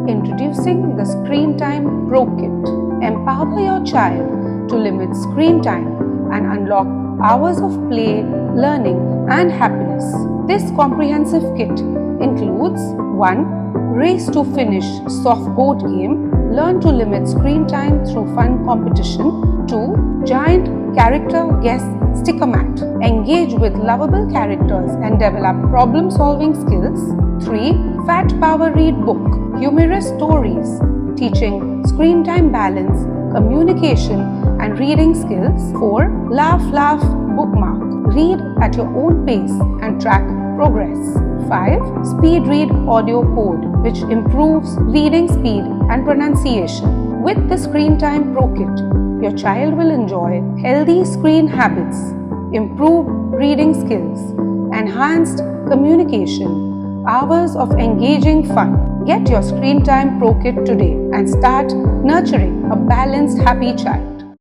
Introducing the Screen Time Prokit. Empower your child to limit screen time and unlock hours of play, learning, and happiness. This comprehensive kit includes 1. Race to Finish soft board game. Learn to limit screen time through fun competition. 2. Giant Character Guess Sticker Mat. Engage with lovable characters and develop problem-solving skills. 3. Fat Power Read Book. Humorous stories teaching screen time balance, communication, and reading skills. 4. Laugh Bookmark. Read at your own pace and track progress. 5. Speed Read Audio Code, which improves reading speed and pronunciation. With the Screen Time Prokit, your child will enjoy healthy screen habits, improved reading skills, enhanced communication, hours of engaging fun. Get your Screen Time Prokit today and start nurturing a balanced, happy child.